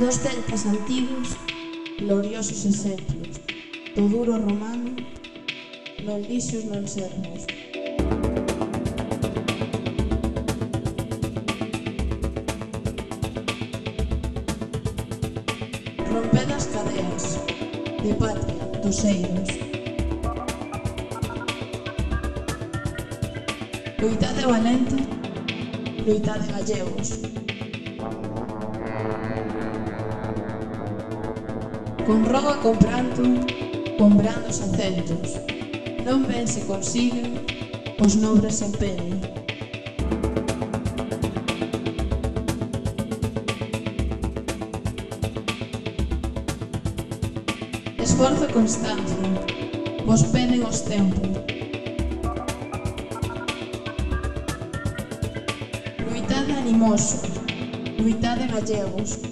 Dos celtas antigos, gloriosos exemplos, do duro romano, non lixos non sermos. Romped as cadeas, de patria, dos eiros. Loitade valente, loitade gallegos. Con roga con pranto, con brandos acentos, non ben se consiguen os nobres empeños. Esforzo e constancia, vos peden os tempos. Loitade animosos, loitade gallegos.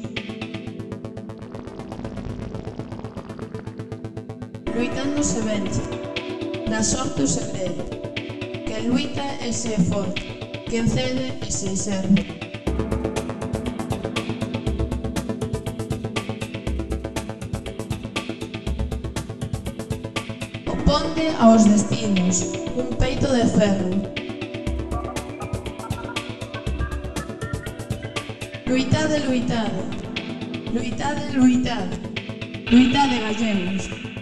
Loitando se vence, da sorte o segredo. Quen luita ese é forte, quen cede ese é servo. Oponde aos destinos, un peito de ferro. Loitade, loitade, loitade, loitade, loitade gallegos.